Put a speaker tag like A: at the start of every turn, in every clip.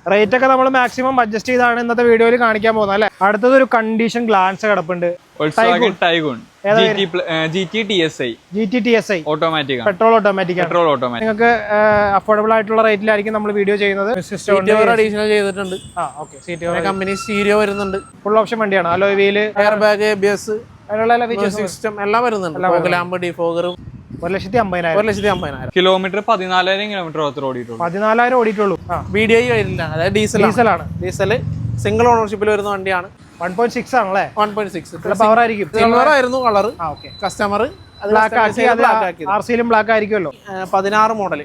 A: Rate ഒക്കെ നമ്മൾ maximum adjust ചെയ്താണ് ഇന്നത്തെ വീഡിയോയിൽ കാണിക്കാൻ പോകുന്നത് അല്ലേ. അടുത്തത് ഒരു കണ്ടീഷൻ ഗ്ലാൻസ് കിടപ്പുണ്ട്.
B: ഓട്ടോമാറ്റിക്
A: പെട്രോൾ ഓട്ടോമാറ്റിക് നിങ്ങൾക്ക് അഫോർഡബിൾ ആയിട്ടുള്ള റേറ്റിലായിരിക്കും നമ്മൾ വീഡിയോ ചെയ്യുന്നത്.
C: അഡീഷണൽ ചെയ്തിട്ടുണ്ട്. കമ്പനി സ്റ്റീരിയോ വരുന്നുണ്ട്.
A: ഫുൾ ഓപ്ഷൻ വണ്ടിയാണ്. Alloy wheel,
C: air bag, ABS, system എല്ലാം വരുന്നുണ്ട്. ലാമ്പ്, ഡിഫോഗറും. 1,50,000
B: കിലോമീറ്റർ 14,000 കിലോമീറ്റർ ഓടിയിട്ടുള്ളൂ.
A: 14,000 ഓടിയിട്ടുള്ളൂ.
C: VDI വരില്ല, അതായത് ഡീസലാണ്. ഡീസൽ സിംഗിൾ ഓണർഷിപ്പിൽ വരുന്ന വണ്ടിയാണ്.
A: 1.6 ആണല്ലേ?
C: 1.6
A: പവർ ആയിരിക്കും.
C: സിൽവർ ആയിരുന്നു കളർ. കസ്റ്റമർ
A: ബ്ലാക്ക് ആക്കി. RCയിലും ബ്ലാക്ക് ആയിരിക്കുമല്ലോ.
C: 16 മോഡൽ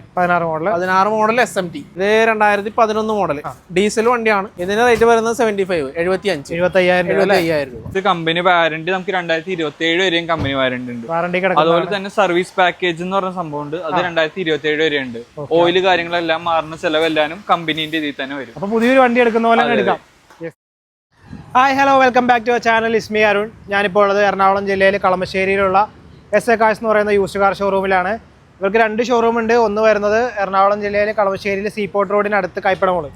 C: SMT. ഇത് 2011 മോഡൽ ഡീസൽ വണ്ടിയാണ്. ഇതിന്റെ റേറ്റ് വരുന്നത് 75,000 രൂപ.
B: ഇത് കമ്പനി വാറന്റി നമുക്ക് 2027 വരെയും കമ്പനി വാറന്റി ഉണ്ട്. അതുപോലെ തന്നെ സർവീസ് പാക്കേജ് എന്ന് പറഞ്ഞ സംഭവം ഉണ്ട്. അത് 2027 വരെ ഉണ്ട്. ഓയിൽ കാര്യങ്ങളെല്ലാം മാറുന്ന ചെലവെല്ലാനും കമ്പനീന്റെ ഇതിൽ തന്നെ വരും.
A: അപ്പൊ പുതിയൊരു വണ്ടി എടുക്കുന്ന പോലെ എടുക്കാം. Hi hello, welcome back to our channel. Is me Arun. ഞാനിപ്പോൾ ഉള്ളത് എറണാകുളം ജില്ലയിൽ കളമശ്ശേരിയിലുള്ള SA കാർസ് എന്ന് പറയുന്ന യൂസ്ഡ് കാർ ഷോറൂമിലാണ്. ഇവർക്ക് 2 ഷോറൂം ഉണ്ട്. ഒന്ന് വരുന്നത് എറണാകുളം ജില്ലയിലെ കളമശ്ശേരിയിൽ സീപോർട്ട് റോഡിനടുത്ത് കൈപ്പടമോള്.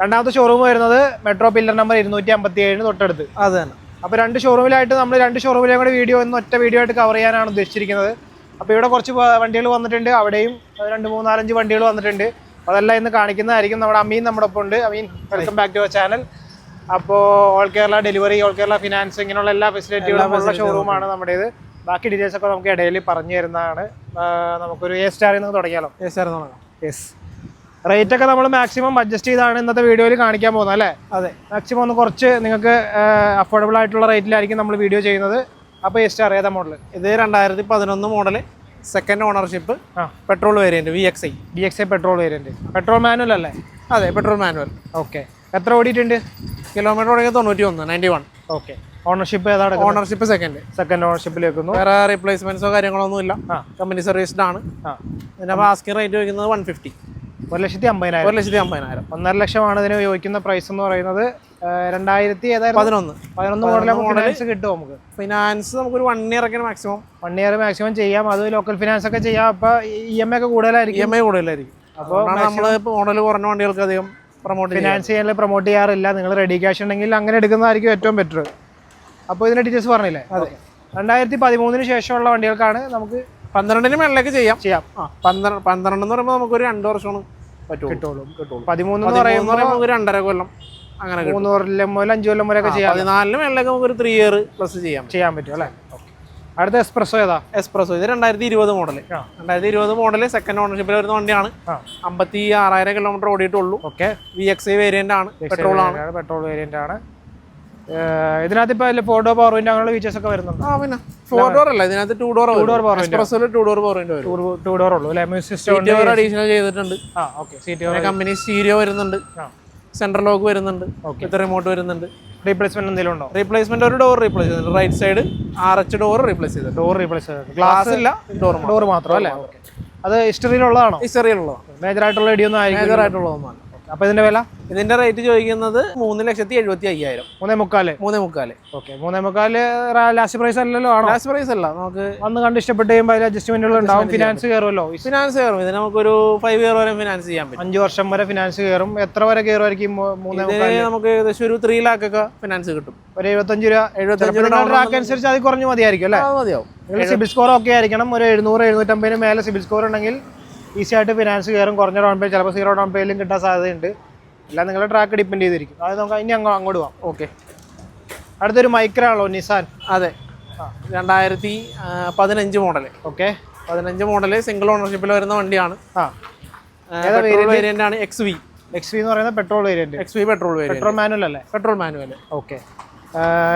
A: രണ്ടാമത്തെ ഷോറൂം വരുന്നത് മെട്രോ പില്ലർ നമ്പർ 257 തൊട്ടടുത്ത്.
C: അത് തന്നെ.
A: അപ്പോൾ 2 ഷോറൂമിലായിട്ട് നമ്മൾ 2 ഷോറൂമിലെയും കൂടെ വീഡിയോ ഒറ്റ വീഡിയോ ആയിട്ട് കവർ ചെയ്യാനാണ് ഉദ്ദേശിച്ചിരിക്കുന്നത്. അപ്പോൾ ഇവിടെ കുറച്ച് വണ്ടികൾ വന്നിട്ടുണ്ട്. അവിടെയും 2, 3, 4, 5 വണ്ടികൾ വന്നിട്ടുണ്ട്. അതെല്ലാം ഇന്ന് കാണിക്കുന്നതായിരിക്കും. നമ്മുടെ അമീൻ നമ്മുടെ ഒപ്പം ഉണ്ട്. Ameen, welcome back to our channel. അപ്പോൾ all Kerala delivery, all Kerala finance, ഇങ്ങനെയുള്ള എല്ലാ ഫെസിലിറ്റികളും ഉള്ള ഷോറൂമാണ് നമ്മുടേത്. ബാക്കി ഡീറ്റെയിൽസ് ഒക്കെ നമുക്ക് ഇടയിൽ പറഞ്ഞു തരുന്നതാണ്. നമുക്കൊരു A സ്റ്റാറിൽ നിന്ന് തുടങ്ങിയാലോ?
C: A സ്റ്റാറിൽ തുടങ്ങാം.
A: യെസ്. റേറ്റ് ഒക്കെ നമ്മൾ മാക്സിമം അഡ്ജസ്റ്റ് ചെയ്താണ് ഇന്നത്തെ വീഡിയോയിൽ കാണിക്കാൻ പോകുന്നത് അല്ലേ?
C: അതെ,
A: മാക്സിമം ഒന്ന് കുറച്ച് നിങ്ങൾക്ക് അഫോർഡബിൾ ആയിട്ടുള്ള റേറ്റിലായിരിക്കും നമ്മൾ വീഡിയോ ചെയ്യുന്നത്. അപ്പോൾ A സ്റ്റാർ ഏതാ മോഡൽ?
C: ഇത് 2011 model, second ownership, petrol variant, VXI
A: petrol variant. Petrol manual അല്ലേ?
C: അതെ, പെട്രോൾ മാനുവൽ.
A: ഓക്കെ. എത്ര ഓടിയിട്ടുണ്ട്?
C: കിലോമീറ്റർ ഓടിയത് 91.
A: ഓക്കെ. ഓണർഷിപ്പ് ഏതാണ്?
C: ഓണർഷിപ്പ് സെക്കൻഡ്
A: ഓണർഷിപ്പിൽ വെക്കുന്നു.
C: വേറെ റീപ്ലേസ്മെന്റ്സോ കാര്യങ്ങളൊന്നും ഇല്ല. കമ്പനി സർവീസ്ഡ് ആണ്. ഇതിന്റെ ആസ്കിംഗ് റേറ്റ് ചോദിക്കുന്നത് 150.
A: 1,50,000.
C: 1,50,000.
A: 1.5 ലക്ഷമാണ് ഇതിന് ചോദിക്കുന്ന പ്രൈസ് എന്ന് പറയുന്നത്. 2011 മോഡൽ ഫിനാൻസ് കിട്ടും നമുക്ക്.
C: ഫിനാൻസ് നമുക്കൊരു 1 ഇയർ ഒക്കെ മാക്സിമം.
A: 1 ഇയർ മാക്സിമം ചെയ്യാം. അത് ലോക്കൽ ഫിനാൻസ് ഒക്കെ ചെയ്യാം. അപ്പൊ EMI ഒക്കെ കൂടുതലായിരിക്കും.
C: അപ്പോൾ നമ്മൾ മോഡൽ കുറഞ്ഞ വണ്ടികൾക്ക് അധികം
A: ഫിനാൻസ് ചെയ്യാൻ പ്രൊമോട്ട് ചെയ്യാറില്ല. നിങ്ങൾ റെഡി ക്യാഷ് ഉണ്ടെങ്കിൽ അങ്ങനെ എടുക്കുന്നതായിരിക്കും ഏറ്റവും ബെറ്റർ. അപ്പോൾ ഇതിന്റെ ഡീറ്റെയിൽസ് പറഞ്ഞില്ലേ?
C: അതെ.
A: 2013 ശേഷമുള്ള വണ്ടികൾക്കാണ് നമുക്ക്
C: 12 മേളിലേക്ക് ചെയ്യാം. 12 എന്ന് പറയുമ്പോൾ നമുക്കൊരു 2 വർഷമാണ്
A: കിട്ടുള്ളൂ. 13 എന്ന് പറയുമ്പോൾ
C: 2.5 കൊല്ലം, അങ്ങനെ
A: 3 കൊല്ലം മുതൽ 5 കൊല്ലം വരെയൊക്കെ ചെയ്യാം.
C: 14 മേളിലേക്ക് നമുക്കൊരു 3 ഇയർ പ്ലസ് ചെയ്യാൻ പറ്റും
A: അല്ലേ? അടുത്ത എക്സ്പ്രസോ ഏതാ?
C: എക്സ്പ്രസോ ഇത് 2020 മോഡൽ സെക്കൻഡ് ഓണർഷിപ്പിൽ വരുന്ന വണ്ടിയാണ്. 56,000 കിലോമീറ്റർ ഓടിയിട്ടുള്ളൂ.
A: ഓക്കെ.
C: VXI വേരിയന്റ് ആണ്, പെട്രോൾ
A: വേരിയന്റ് ആണ്. ഇതിനകത്ത് ഇപ്പൊ 4 ഡോർ പവർ വിൻഡോ അങ്ങനെയുള്ള ഫീച്ചേഴ്സ് ഒക്കെ വരുന്നുണ്ട്.
C: പിന്നെ 4 ഡോർ അല്ല, ഇതിനകത്ത് 2 door
A: power window.
C: 2 door power window വരും.
A: 2 ഡോർ ഉള്ളൂ അല്ലേ? മ്യൂസിക് സിസ്റ്റം
C: അഡീഷണൽ ചെയ്തിട്ടുണ്ട്. കമ്പനി സ്റ്റീരിയോ വരുന്നുണ്ട്. സെൻട്രൽ ലോക്ക് വരുന്നുണ്ട്. വിത്ത് റിമോട്ട് വരുന്നുണ്ട്.
A: റീപ്ലേസ്മെന്റ് എന്തെങ്കിലും ഉണ്ടോ?
C: റീപ്ലേസ്മെന്റ് ഒരു ഡോർ റീപ്ലേസ് ചെയ്തിട്ടുണ്ട്. Right side RH door replace ചെയ്തിട്ടുണ്ട്. ഗ്ലാസ് ഇല്ല, ഡോർ മാത്രം അല്ലേ?
A: അത് ഹിസ്റ്ററിയിലുള്ളതാണോ?
C: ഹിസ്റ്ററിയിലുള്ളതാണ്.
A: മേജർ ആയിട്ടുള്ള
C: മേജറായിട്ടുള്ളതൊന്നുമല്ല.
A: അപ്പൊ ഇതിന്റെ വില?
C: ഇതിന്റെ റേറ്റ് ചോദിക്കുന്നത് 3,75,000.
A: 3.4. ഓക്കെ. 3.4 ലാസ്റ്റ് പ്രൈസ് അല്ലല്ലോ?
C: ലാസ്റ്റ് പ്രൈസ് അല്ല, നമുക്ക്
A: വന്ന് കണ്ട് ഇഷ്ടപ്പെട്ട് കഴിയുമ്പോൾ അതിൽ അഡ്ജസ്റ്റ്മെന്റുകൾ ഉണ്ടാവും. ഫിനാൻസ് കയറുമല്ലോ?
C: ഫിനാൻസ് കയറും. ഇതിന് നമുക്കൊരു 5 ഇയർ വരെ ഫിനാൻസ് ചെയ്യാൻ പറ്റും.
A: 5 വർഷം വരെ ഫിനാൻസ് കയറും. എത്ര വരെ കയറുമായിരിക്കും?
C: നമുക്ക് ഏകദേശം ഒരു 3 lakh ഒക്കെ ഫിനാൻസ് കിട്ടും.
A: ഒരു 75 രൂപ അനുസരിച്ച് അത് കുറഞ്ഞ് മതിയായിരിക്കും അല്ലേ?
C: മതിയാവും.
A: സിബിൽ സ്കോർ ഒക്കെ ആയിരിക്കണം. ഒരു 700-750 മേലെ സിബിൽ സ്കോർ ഉണ്ടെങ്കിൽ ഈസി ആയിട്ട് ഫിനാൻസ് കയറും. കുറഞ്ഞ ഡൗൺ പേ, ചിലപ്പോൾ 0 ഡൗൺ പേയിലും കിട്ടാൻ സാധ്യതയുണ്ട്. എല്ലാം നിങ്ങളുടെ ട്രാക്ക് ഡിപ്പെൻഡ് ചെയ്തിരിക്കും. അത് നമുക്ക് ഇനി അങ്ങോട്ട് പോവാം.
C: ഓക്കെ.
A: അടുത്തൊരു മൈക്ര ആണല്ലോ, നിസാൻ.
C: അതെ, 2015 മോഡൽ.
A: ഓക്കെ.
C: 15 മോഡൽ സിംഗിൾ ഓണർഷിപ്പിൽ വരുന്ന വണ്ടിയാണ്. വേരിയന്റ് ആണ് XV
A: എന്ന് പറയുന്നത് petrol variant.
C: XV petrol
A: manual അല്ലേ?
C: Petrol manual.
A: ഓക്കെ.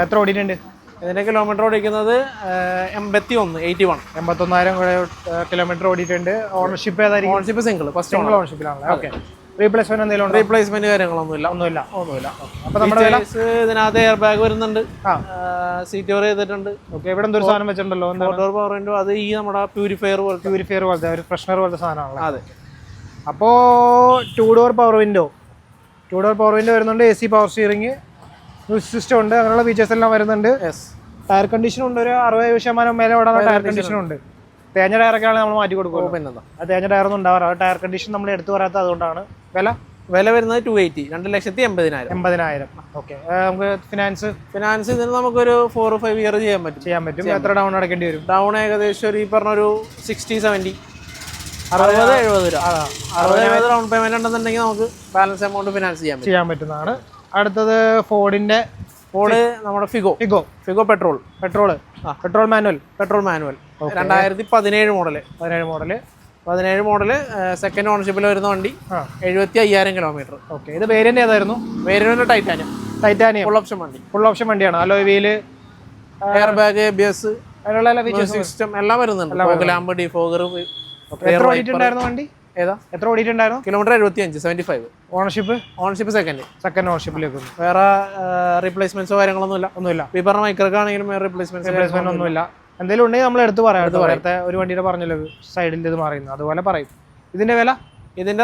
A: എത്ര ഓടിയിട്ടുണ്ട്?
C: ഇതിന്റെ കിലോമീറ്റർ ഓടിക്കുന്നത്
A: 81,000 കിലോമീറ്റർ ഓടിയിട്ടുണ്ട്. ഓണർഷിപ്പ് ഏതായിരിക്കും?
C: ഓണർഷിപ്പ് സിംഗിൾ
A: ഓണർഷിപ്പിലാണ്. ഓക്കെ. റീപ്ലേസ്മെന്റ് എന്തെങ്കിലും?
C: റീപ്ലേസ്മെന്റ് കാര്യങ്ങളൊന്നുമില്ല.
A: അപ്പൊ നമ്മുടെ
C: ഇതിനകത്ത് എയർ ബാഗ് വരുന്നുണ്ട്. സീറ്റ് കവർ ചെയ്തിട്ടുണ്ട്.
A: ഓക്കെ. ഇവിടെ എന്തൊരു സാധനം വെച്ചിട്ടുണ്ടല്ലോ?
C: 4 ഡോർ പവർ വിൻഡോ. അത് ഈ നമ്മുടെ പ്യൂരിഫയർ പോലത്തെ
A: ഒരു ഫ്രഷ്നർ പോലത്തെ സാധനമാണ്.
C: അതെ.
A: അപ്പോൾ 2 ഡോർ പവർ വിൻഡോ വരുന്നുണ്ട്. AC power steering, music system ഉണ്ട്. അങ്ങനെയുള്ള ഫീച്ചേഴ്സ് എല്ലാം വരുന്നുണ്ട്. ടയർ കണ്ടീഷൻ ഉണ്ട്. ഒരു 60% മേലെ ഓടാനുള്ള ടയർ കണ്ടീഷൻ ഉണ്ട്. തേഞ്ഞ ടയറൊക്കെയാണ് നമ്മൾ മാറ്റി കൊടുക്കും.
C: പിന്നെന്താ,
A: അത് തേഞ്ഞ ടയറൊന്നും ഉണ്ടാവാറ്. ടയർ കണ്ടീഷൻ നമ്മൾ എടുത്തു പറയാത്ത അതുകൊണ്ടാണ്. വില
C: വില വരുന്നത് 280, 2,80,000.
A: 80,000. ഓക്കെ. നമുക്ക് ഫിനാൻസ്
C: ഇതിന് നമുക്കൊരു 4 or 5 ഇയർ ചെയ്യാൻ പറ്റും.
A: എത്ര ഡൗൺ അടക്കേണ്ടി വരും?
C: ഡൗൺ ഏകദേശം ഒരു ഈ പറഞ്ഞൊരു 60-70, 60-70 രൂപ. 60-70 ഡൗൺ പേയ്മെന്റ് ഉണ്ടെന്നുണ്ടെങ്കിൽ നമുക്ക് ബാലൻസ് എമൗണ്ട് ഫിനാൻസ് ചെയ്യാൻ
A: പറ്റുന്നതാണ്. അടുത്തത് ഫോർഡ്
C: നമ്മുടെ Figo petrol manual 2017 model second ഓണർഷിപ്പിൽ വരുന്ന വണ്ടി. 75,000 കിലോമീറ്റർ.
A: ഓക്കെ. ഇത് വേരിയന്റ് ഏതായിരുന്നു?
C: വേരിയന്റ് ടൈറ്റാനിയം ഫുൾ ഓപ്ഷൻ വണ്ടിയാണ്.
A: Alloy wheel,
C: air bag, ABS, system എല്ലാം വരുന്നുണ്ട്. Lamp, defogger.
A: എത്ര ഓടിയിട്ടുണ്ടായിരുന്നു വണ്ടി? എത്ര ഓടിയിട്ടുണ്ടായിരുന്നു?
C: കിലോമീറ്റർ 75. ഓണർഷിപ്പ് സെക്കൻഡ്
A: ഓണർഷിപ്പിലേക്ക്.
C: വേറെ റീപ്ലേസ്മെന്റ്സോ കാര്യങ്ങളൊന്നുമില്ല. ഈ പറഞ്ഞ മൈക്രോക്കാണെങ്കിലും
A: റീപ്ലേസ്മെന്റ് ഒന്നുമില്ല. എന്തെങ്കിലും ഉണ്ടെങ്കിൽ നമ്മൾ എടുത്ത് പറയാം. നേരത്തെ ഒരു വണ്ടിയുടെ പറഞ്ഞല്ലോ സൈഡിൽ ഇത് മാറിയുന്നത്, അതുപോലെ പറയും. ഇതിന്റെ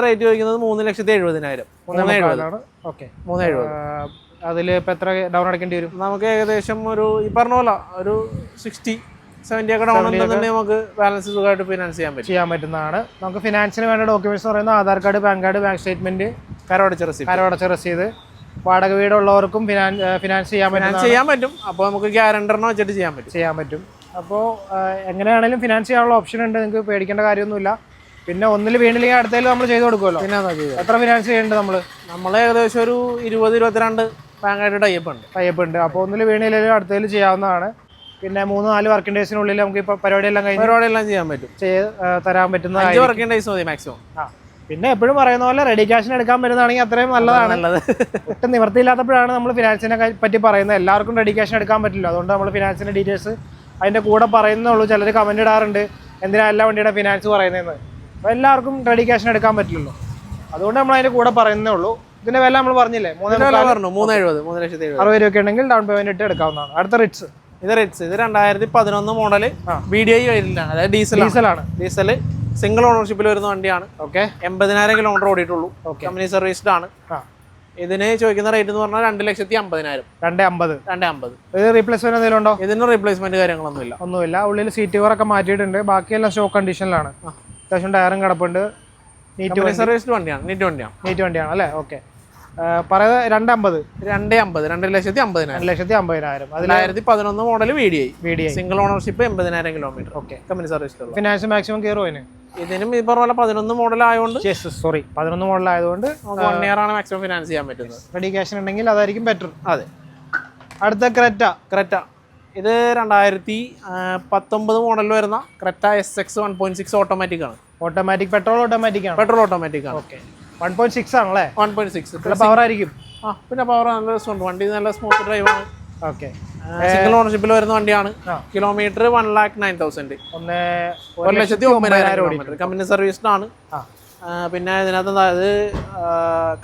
C: റേറ്റ് ചോദിക്കുന്നത് 3,70,000.
A: 3,70,000. ഓക്കെ.
C: 3,70,000.
A: അതിൽ ഇപ്പൊ എത്ര ഡൗൺ അടക്കേണ്ടി വരും?
C: നമുക്ക് ഏകദേശം ഒരു ഈ പറഞ്ഞ പോലെ ഒരു 60-70 ഒക്കെ ഡൗൺ ഉണ്ടെന്നുണ്ടെങ്കിൽ നമുക്ക് ബാലൻസ് സുഖമായിട്ട് ഫിനാൻസ് ചെയ്യാൻ
A: പറ്റുന്നതാണ്. നമുക്ക് ഫിനാൻസിന് വേണ്ട ഡോക്യുമെന്റ്സ് പറയുന്നത് Aadhaar card, PAN card, bank statement, കരമടച്ച രസീത്. വാടക വീടുള്ളവർക്കും ഫിനാൻസ് ചെയ്യാൻ പറ്റും.
C: അപ്പോൾ നമുക്ക് ഗ്യാരണ്ടറിനെ വെച്ചിട്ട് ചെയ്യാൻ പറ്റും.
A: അപ്പോൾ എങ്ങനെയാണെങ്കിലും ഫിനാൻസ് ചെയ്യാനുള്ള ഓപ്ഷൻ ഉണ്ട്. നിങ്ങൾക്ക് പേടിക്കേണ്ട കാര്യമൊന്നുമില്ല. പിന്നെ ഒന്നിൽ വീണില്ലെങ്കിൽ അടുത്തതിൽ നമ്മൾ ചെയ്ത് കൊടുക്കുമല്ലോ. എത്ര ഫിനാൻസ് ചെയ്യുന്നുണ്ട്?
C: നമ്മൾ ഏകദേശം ഒരു 20-22 ബാങ്കായിട്ട് ടൈപ്പ് ഉണ്ട്.
A: അപ്പോൾ ഒന്നിൽ വീണില്ലെങ്കിലും അടുത്തതിൽ ചെയ്യാവുന്നതാണ്. പിന്നെ 3-4 വർക്കിംഗ് ഡേയ്സിനുള്ളിൽ നമുക്ക് ഇപ്പോൾ പരിപാടിയെല്ലാം
C: ചെയ്യാൻ പറ്റും.
A: തരാൻ പറ്റുന്ന
C: 5 വർക്കിംഗ് ഡേയ്സ് മതി മാക്സിമം.
A: പിന്നെ എപ്പോഴും പറയുന്ന പോലെ റെഡി ക്യാഷിന് എടുക്കാൻ പറ്റുന്നതാണെങ്കിൽ അത്രയും നല്ലതാണ്. ഒട്ടും നിവൃത്തിയില്ലാത്തപ്പോഴാണ് നമ്മൾ ഫിനാൻസിനെ പറ്റി പറയുന്നത്. എല്ലാവർക്കും റെഡി ക്യാഷിന് എടുക്കാൻ പറ്റില്ല. അതുകൊണ്ട് നമ്മൾ ഫിനാൻസിന്റെ ഡീറ്റെയിൽസ് അതിന്റെ കൂടെ പറയുന്നുള്ളൂ. ചിലർ കമന്റ് ഇടാറുണ്ട്, എന്തിനാ എല്ലാ വണ്ടിയുടെ ഫിനാൻസ് പറയുന്നതെന്ന്. അപ്പോൾ എല്ലാവർക്കും റെഡി ക്യാഷിന് എടുക്കാൻ പറ്റില്ലല്ലോ. അതുകൊണ്ട് നമ്മൾ അതിന്റെ കൂടെ പറയുന്നേ ഉള്ളൂ. ഇതിന്റെ വില നമ്മൾ പറഞ്ഞില്ലേ,
C: 3,70,000.
A: 60 രൂപ ഉണ്ടെങ്കിൽ ഡൗൺ പേയ്മെന്റ് ഇട്ട് എടുക്കാവുന്നതാണ്. അടുത്ത റിറ്റ്സ്.
C: ഇത് 2011 മോഡല് VDI വേരിയന്റാണ്. അതായത് ഡീസൽ സിംഗിൾ ഓണർഷിപ്പിൽ വരുന്ന വണ്ടിയാണ്.
A: ഓക്കെ.
C: 80,000 കിലോമീറ്റർ ഓടിയിട്ടുള്ളൂ. കമ്പനി സർവീസ്ഡ് ആണ്. ഇതിന് ചോദിക്കുന്ന റേറ്റ് എന്ന് പറഞ്ഞാൽ 2,50,000. 250.
A: ഇത് റീപ്ലേസ്മെന്റ് എന്തെങ്കിലും ഉണ്ടോ?
C: ഇതിന് റീപ്ലേസ്മെന്റ് കാര്യങ്ങളൊന്നുമില്ല.
A: ഉള്ളിൽ സീറ്റ് കവറൊക്കെ മാറ്റിയിട്ടുണ്ട്. ബാക്കിയെല്ലാം സ്റ്റോക്ക് കണ്ടീഷനിലാണ്. അത്യാവശ്യം ടയറും കിടപ്പുണ്ട്.
C: സർവീസ്ഡ് വണ്ടിയാണ്.
A: നീറ്റ് വണ്ടിയാണ് അല്ലേ? ഓക്കെ. പറയുന്നത്
C: 2,50,000.
A: 2,50,000.
C: 2011 model VDI single ownership 80,000 kilometre.
A: Okay.
C: Company service.
A: Finance maximum കയറും അതിന്?
C: ഇതിനും ഈ പറഞ്ഞ പോലെ 11 മോഡൽ ആയതുകൊണ്ട്
A: 11 മോഡൽ ആയതുകൊണ്ട്
C: 1 ഇയർ ആണ് മാക്സിമം ഫിനാൻസ് ചെയ്യാൻ പറ്റുന്നത്.
A: റെഡി ക്യാഷ് ഉണ്ടെങ്കിൽ അതായിരിക്കും ബെറ്റർ.
C: അതെ.
A: അടുത്ത ക്രെറ്റ.
C: ഇത് 2019 മോഡലിൽ വരുന്ന ക്രെറ്റ SX 1.6 ഓട്ടോമാറ്റിക് ആണ്.
A: പെട്രോൾ ഓട്ടോമാറ്റിക് ആണ്. ഓക്കെ. 1.6 ആണല്ലേ?
C: 1.6.
A: പവർ ആയിരിക്കും.
C: പിന്നെ പവർ നല്ല രസമുണ്ട്. വണ്ടി നല്ല സ്മൂത്ത് ഡ്രൈവ് ആണ്.
A: ഓക്കെ.
C: സിംഗിൾ ഓണർഷിപ്പിൽ വരുന്ന വണ്ടിയാണ്. കിലോമീറ്റർ 1,09,000. 1,09,000 കിലോമീറ്റർ. കമ്പനി സർവീസ്ഡ് ആണ്. പിന്നെ ഇതിനകത്ത്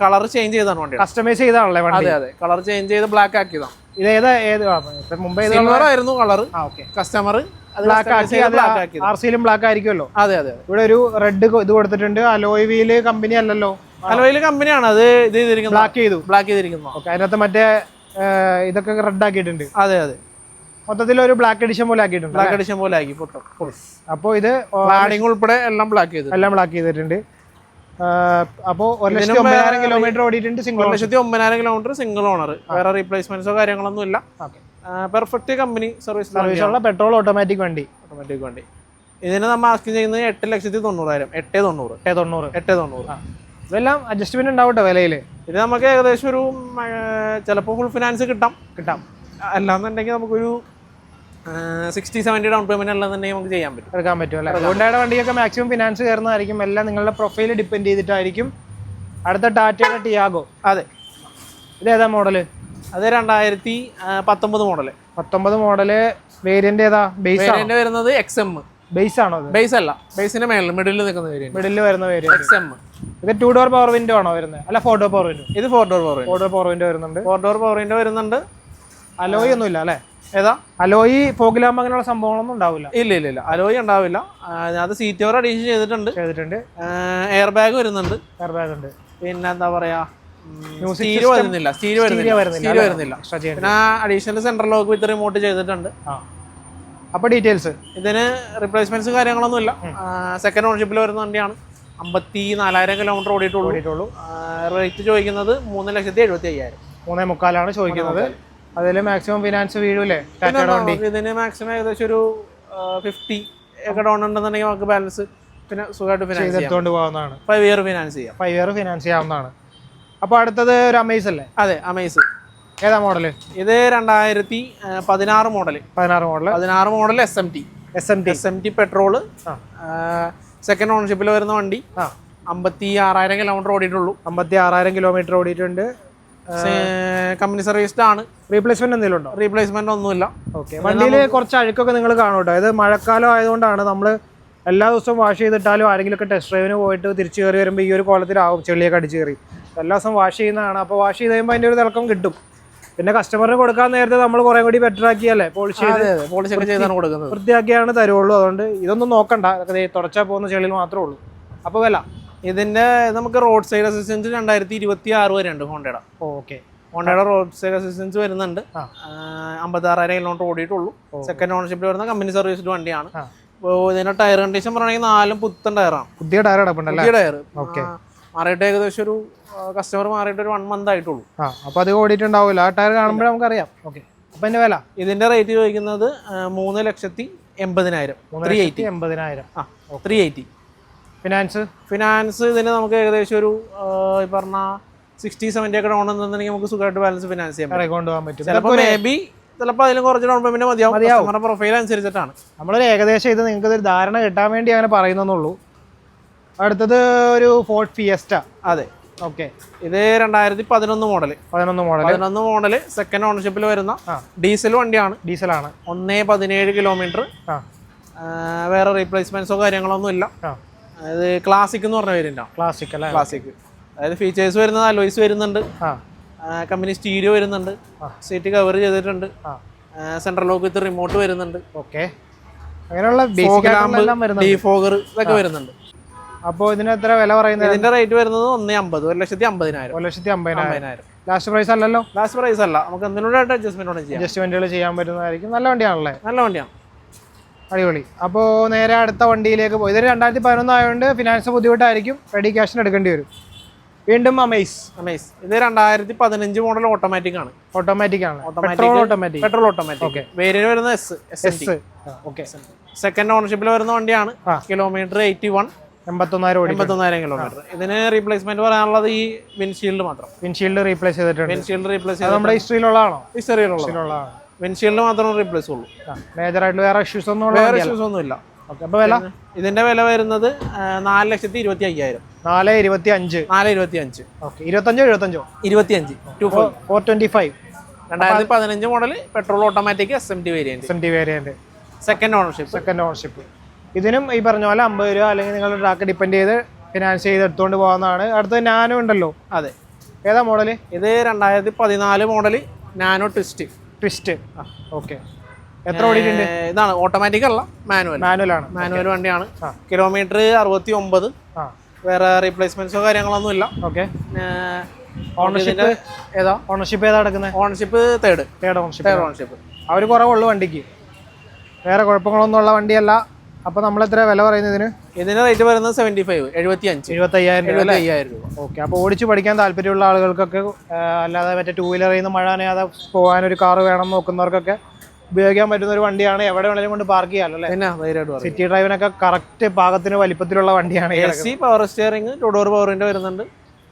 C: കളർ ചേഞ്ച് ചെയ്താണ് വണ്ടി.
A: കസ്റ്റമൈസ് ചെയ്താണല്ലേ വണ്ടി?
C: അതെ. കളർ ചേഞ്ച് ചെയ്ത് ബ്ലാക്ക് ആക്കിയതാണ്.
A: മുമ്പേ
C: ആയിരുന്നു കളർ. കസ്റ്റമർ
A: ആർസിയിലും ബ്ലാക്ക് ആയിരിക്കുമല്ലോ.
C: അതെ.
A: ഇവിടെ ഒരു റെഡ് ഇത് കൊടുത്തിട്ടുണ്ട്. അലോയ് വീല് കമ്പനി അല്ലല്ലോ?
C: അലോയിൽ കമ്പനിയാണ്. അത്
A: ബ്ലാക്ക്
C: ചെയ്തിരിക്കുന്നു.
A: ഓക്കെ. അതിനകത്ത് മറ്റേ ഇതൊക്കെ റെഡ് ആക്കിയിട്ടുണ്ട്.
C: അതെ.
A: മൊത്തത്തിൽ ഒരു ബ്ലാക്ക് എഡിഷൻ പോലെ ആക്കിയിട്ടുണ്ട്. അപ്പോൾ ഇത്
C: ഉൾപ്പെടെ എല്ലാം ബ്ലാക്ക്
A: ചെയ്തിട്ടുണ്ട്. അപ്പോൾ 1,09,000 കിലോമീറ്റർ ഓടിയിട്ടുണ്ട്.
C: 1,09,000 കിലോമീറ്റർ സിംഗിൾ ഓണർ. വേറെ റീപ്ലേസ്മെന്റ്സോ കാര്യങ്ങളൊന്നും ഇല്ല. പെർഫെക്റ്റ് കമ്പനി സർവീസുള്ള
A: പെട്രോൾ ഓട്ടോമാറ്റിക് വണ്ടി.
C: ഇതിന് നമ്മൾ ആസ്ക് ചെയ്യുന്നത് 8,90,000. 890.
A: ഇതെല്ലാം അഡ്ജസ്റ്റ്മെന്റ് ഉണ്ടാവട്ടെ വിലയില്.
C: ഇത് നമുക്ക് ഏകദേശം ഒരു ചിലപ്പോൾ ഫുൾ ഫിനാൻസ് കിട്ടാം. അല്ലാന്നുണ്ടെങ്കിൽ നമുക്കൊരു 60-70 ഡൗൺ പേയ്മെന്റ് അല്ലാന്നുണ്ടെങ്കിൽ നമുക്ക്
A: എടുക്കാൻ പറ്റും അല്ലേ? ഹോണ്ടയുടെ വണ്ടിയൊക്കെ മാക്സിമം ഫിനാൻസ് കയറുന്നതായിരിക്കും. എല്ലാം നിങ്ങളുടെ പ്രൊഫൈൽ ഡിപ്പെൻഡ് ചെയ്തിട്ടായിരിക്കും. അടുത്ത ടാറ്റയുടെ ടിയാഗോ.
C: അതെ.
A: ഇത് ഏതാ മോഡല്?
C: അത് 2019 മോഡല്.
A: വേരിയന്റ് ഏതാ?
C: വേരിയന്റ് വരുന്നത് XM.
A: ബേസ് ആണോ?
C: ബേസ് അല്ല, ബേസിന്റെ മേളിൽ മിഡിൽ നിൽക്കുന്ന വേരിയന്റ്.
A: മിഡിൽ വരുന്ന വേരിയന്റ്
C: XM.
A: ഇത് 2 ഡോർ പവർ വിൻഡോ ആണോ വരുന്നത്? അല്ല 4 ഡോർ പവർ വിൻഡോ.
C: ഇത് 4 ഡോർ
A: പവർ വിൻഡോ വരുന്നുണ്ട്.
C: 4 ഡോർ പവർ വിൻഡോ വരുന്നുണ്ട്.
A: അലോയ് ഒന്നും ഇല്ല അല്ലേ?
C: ഏതാ?
A: അലോയ് ഫോഗ് ലാമ്പ് അങ്ങനെയുള്ള സംഭവങ്ങളൊന്നും ഉണ്ടാവില്ല.
C: ഇല്ല. അലോയ് ഉണ്ടാവില്ല. അത് സീറ്റ് കവർ അഡീഷൻ ചെയ്തിട്ടുണ്ട്. എയർ ബാഗ് വരുന്നുണ്ട്. പിന്നെ എന്താ പറയാ, സ്റ്റീരിയോ വരുന്നില്ല. പിന്നെ അഡീഷണൽ സെൻട്രൽ ലോക്ക് വിത്ത് റിമോട്ട് ചെയ്തിട്ടുണ്ട്.
A: അപ്പോൾ ഡീറ്റെയിൽസ്
C: ഇതിന് റീപ്ലേസ്മെന്റ്സ് കാര്യങ്ങളൊന്നും ഇല്ല. സെക്കൻഡ് ഓണർഷിപ്പിൽ വരുന്ന വണ്ടിയാണ്. 54,000 കിലോമീറ്റർ ഓടിയിട്ടുള്ളൂ. റേറ്റ് ചോദിക്കുന്നത് 3,75,000.
A: 3.25 ചോദിക്കുന്നത്. അതിൽ മാക്സിമം ഫിനാൻസ് വീഴൂലേ?
C: ഇതിന് മാക്സിമം ഏകദേശം ഒരു 50 ഒക്കെ ഡൗൺ ഉണ്ടെന്നുണ്ടെങ്കിൽ നമുക്ക് ബാലൻസ് പിന്നെ സുഖമായിട്ട് ഫിനാൻസ്
A: എടുത്തുകൊണ്ട് പോകുന്നതാണ്.
C: 5 ഇയർ ഫിനാൻസ് ചെയ്യാം.
A: 5 ഇയർ ഫിനാൻസ് ചെയ്യാവുന്നതാണ്. അപ്പോൾ അടുത്തത് ഒരു അമേസ് അല്ലേ?
C: അതെ, അമേസ്.
A: ഏതാ മോഡല്?
C: ഇത് 2016 model. 16 model SMT petrol. Second ഓണർഷിപ്പിൽ വരുന്ന വണ്ടി. 56,000 കിലോമീറ്റർ ഓടിയിട്ടുള്ളൂ.
A: 56,000 കിലോമീറ്റർ ഓടിയിട്ടുണ്ട്.
C: കമ്പനി സർവീസ്ഡ് ആണ്.
A: റീപ്ലേസ്മെന്റ് എന്തെങ്കിലും ഉണ്ടോ?
C: റീപ്ലേസ്മെന്റ് ഒന്നുമില്ല.
A: ഓക്കെ. വണ്ടിയിൽ കുറച്ച് അഴുക്കൊക്കെ നിങ്ങൾ കാണും കേട്ടോ. ഇത് മഴക്കാലം ആയതുകൊണ്ടാണ് നമ്മൾ എല്ലാ ദിവസവും വാഷ് ചെയ്തിട്ടാലും ആരെങ്കിലുമൊക്കെ ടെസ്റ്റ് ഡ്രൈവിന് പോയിട്ട് തിരിച്ചു കയറി വരുമ്പോൾ ഈ ഒരു കോലത്തിലാവും ചെളിയൊക്കെ അടിച്ച് കയറി. എല്ലാ ദിവസവും വാഷ് ചെയ്യുന്നതാണ്. അപ്പോൾ വാഷ് ചെയ്ത് കഴിയുമ്പോൾ അതിൻ്റെ ഒരു തിളക്കം കിട്ടും. പിന്നെ കസ്റ്റമറിന് കൊടുക്കാൻ നേരത്തെ നമ്മൾ കുറേ കൂടി ബെറ്റർ ആക്കിയല്ലേ പോളിഷ്
C: ചെയ്താണ് കൊടുക്കുന്നത്.
A: വൃത്തിയാക്കിയാണ് തരുള്ളൂ. അതുകൊണ്ട് ഇതൊന്നും നോക്കണ്ട, തുടച്ചാൽ പോകുന്ന ചെളിയിൽ മാത്രമേ ഉള്ളൂ. അപ്പോൾ വില
C: ഇതിന്റെ നമുക്ക് റോഡ് സൈഡ് അസിസ്റ്റൻസ് 2026 വരെ ഉണ്ട് ഹോണ്ടയുടെ.
A: ഓക്കെ.
C: ഹോണ്ടയുടെ റോഡ് സൈഡ് അസിസ്റ്റൻസ് വരുന്നുണ്ട്. 56,000 കിലോമീറ്റർ ഓടിയിട്ടുള്ളൂ. സെക്കൻഡ് ഓണർഷിപ്പിൽ വരുന്ന കമ്പനി സർവീസ്ഡ് വണ്ടിയാണ്. അപ്പോൾ ഇതിന്റെ ടയർ കണ്ടീഷൻ പറയുകയാണെങ്കിൽ 4 പുത്തൻ ടയറാണ്.
A: പുതിയ ടയർ കിടപ്പുണ്ടല്ലേ?
C: പുതിയ ടയർ. ഓക്കെ. മാറിയിട്ട് ഏകദേശം ഒരു കസ്റ്റമർ മാറിയിട്ട് ഒരു 1 മന്ത് ആയിട്ടുള്ളൂ.
A: അപ്പോൾ അത് ഓടിയിട്ടുണ്ടാവില്ല. ആ ടയർ കാണുമ്പോഴേ നമുക്കറിയാം. ഓക്കെ. അപ്പോൾ ഇതിന്റെ വില?
C: ഇതിന്റെ റേറ്റ് ചോദിക്കുന്നത് 3,80,000.
A: 3,80,000.
C: 380. ഫിനാൻസ് ഇതിന് നമുക്ക് ഏകദേശം ഒരു ഈ പറഞ്ഞ 60-70 ഒക്കെ ഡൗൺ എന്നുണ്ടെങ്കിൽ നമുക്ക് സുഖമായിട്ട് ബാലൻസ് ഫിനാൻസ് ചെയ്യാൻ
A: കൊണ്ടുപോകാൻ പറ്റും.
C: ചിലപ്പോൾ അതിലും കുറച്ച് ഡൗൺ പേയ്മെന്റ് മതിയാവും. നമ്മുടെ പ്രൊഫൈൽ അനുസരിച്ചിട്ടാണ്.
A: നമ്മളൊരു ഏകദേശം ഇത് നിങ്ങൾക്ക് ഒരു ധാരണ കിട്ടാൻ വേണ്ടി അങ്ങനെ പറയുന്നുള്ളൂ. അടുത്തത് ഒരു ഫോർഡ് ഫിയസ്റ്റ.
C: അതെ.
A: ഓക്കെ.
C: ഇത് 2011 മോഡല്. സെക്കൻഡ് ഓണർഷിപ്പിൽ വരുന്ന ഡീസൽ വണ്ടിയാണ്.
A: ഡീസലാണ്.
C: 117 കിലോമീറ്റർ. വേറെ റീപ്ലേസ്മെന്റ്സോ കാര്യങ്ങളൊന്നും ഇല്ല. അത് ക്ലാസിക് എന്ന് പറഞ്ഞ പേരുണ്ടാവും. ക്ലാസിക്. അതായത് ഫീച്ചേഴ്സ് വരുന്നത് അലോയ്സ് വരുന്നുണ്ട്. കമ്പനി സ്റ്റീരിയോ വരുന്നുണ്ട്. സീറ്റ് കവർ ചെയ്തിട്ടുണ്ട്. സെൻട്രൽ ലോക്ക് വിത്ത് റിമോട്ട് വരുന്നുണ്ട്.
A: ഓക്കെ. അങ്ങനെയുള്ള
C: ഡീഫോഗർ ഇതൊക്കെ വരുന്നുണ്ട്.
A: അപ്പോൾ ഇതിന് എത്ര വില പറയുന്നത്?
C: ഇതിന്റെ റേറ്റ് വരുന്നത് 1,50,000. 1,50,000.
A: 1,50,000. ലാസ്റ്റ് പ്രൈസ് അല്ലല്ലോ?
C: ലാസ്റ്റ് പ്രൈസ് അല്ല. നമുക്ക് എന്തിനോടായിട്ട്
A: അഡ്ജസ്റ്റ്മെന്റുകൾ ചെയ്യാൻ പറ്റുന്നതായിരിക്കും. നല്ല വണ്ടിയാണല്ലേ?
C: നല്ല വണ്ടിയാണ്.
A: അടിപൊളി. അപ്പോൾ നേരെ അടുത്ത വണ്ടിയിലേക്ക് പോയി. ഇതൊരു 2011 ആയതുകൊണ്ട് ഫിനാൻസ് ബുദ്ധിമുട്ടായിരിക്കും. റെഡി ക്യാഷിന് എടുക്കേണ്ടി വരും. വീണ്ടും അമേസ്.
C: ഇത് 2015 മോഡൽ ഓട്ടോമാറ്റിക് ആണ്.
A: ഓട്ടോമാറ്റിക് ആണ്.
C: Petrol automatic. ഓക്കെ. വേരിയന്റ് വരുന്നത് എസ്. ഓക്കെ. സെക്കൻഡ് ഓണർഷിപ്പിൽ വരുന്ന വണ്ടിയാണ്. Kilometre 81,000 kilometre. ഇതിന് റീപ്ലേസ്മെന്റ് പറയാനുള്ളത് ഈ വിൻഷീൽഡ് മാത്രം.
A: വിൻഷീൽഡ് റീപ്ലേസ് ചെയ്തിട്ടുണ്ട്. നമ്മുടെ
C: ഹിസ്റ്ററിയിലുള്ളതാണോ? വിൻഷീൽഡ് മാത്രമേ റീപ്ലേസ് ഉള്ളൂ.
A: മേജർ ആയിട്ട് വേറെ ഇഷ്യൂസ് ഒന്നും
C: ഇല്ല.
A: അപ്പോൾ വില?
C: ഇതിന്റെ വില വരുന്നത് 4,25,000.
A: 4,25,000. Okay. 25.
C: 2015 model petrol automatic SMT variant. Second
A: ownership. ഇതിനും ഈ പറഞ്ഞ പോലെ 50 രൂപ അല്ലെങ്കിൽ നിങ്ങളുടെ ട്രാക്ക് ഡിപ്പെൻഡ് ചെയ്ത് ഫിനാൻസ് ചെയ്ത് എടുത്തുകൊണ്ട് പോകുന്നതാണ്. അടുത്ത നാനോ ഉണ്ടല്ലോ.
C: അതെ.
A: ഏതാ മോഡല്?
C: ഇത് 2014 മോഡൽ നാനോ ട്വിസ്റ്റ്.
A: ഓക്കെ. എത്ര ഓടിയിട്ടുണ്ട്?
C: ഇതാണ് ഓട്ടോമാറ്റിക് അല്ല, മാനുവൽ വണ്ടിയാണ്. കിലോമീറ്റർ 69. വേറെ റീപ്ലേസ്മെന്റ്സോ കാര്യങ്ങളൊന്നും ഇല്ല.
A: ഓക്കെ. ഓണർഷിപ്പ് ഏതാ നടക്കുന്നത്?
C: Ownership third
A: ownership. അവർ കുറവുള്ളൂ വണ്ടിക്ക്, വേറെ കുഴപ്പങ്ങളൊന്നും ഉള്ള വണ്ടിയല്ല. അപ്പോൾ നമ്മൾ എത്ര വില പറയുന്നത്
C: ഇതിന് റേറ്റ് വരുന്നത് 75,000 രൂപ.
A: ഓക്കെ. അപ്പോൾ ഓടിച്ച് പഠിക്കാൻ താല്പര്യമുള്ള ആളുകൾക്കൊക്കെ, അല്ലാതെ മറ്റേ 2 വീലറിൽ നിന്ന് മഴ നനയാതെ പോകാനൊരു കാറ് വേണം നോക്കുന്നവർക്കൊക്കെ ഉപയോഗിക്കാൻ പറ്റുന്ന ഒരു വണ്ടിയാണ്. എവിടെ വേണമെങ്കിലും കൊണ്ട് പാർക്ക് ചെയ്യാമല്ലോ അല്ലേ? സിറ്റി ഡ്രൈവിനൊക്കെ കറക്റ്റ് പാകത്തിന് വലിപ്പത്തിലുള്ള വണ്ടിയാണ്.
C: Power steering, 2 door power window വരുന്നുണ്ട്.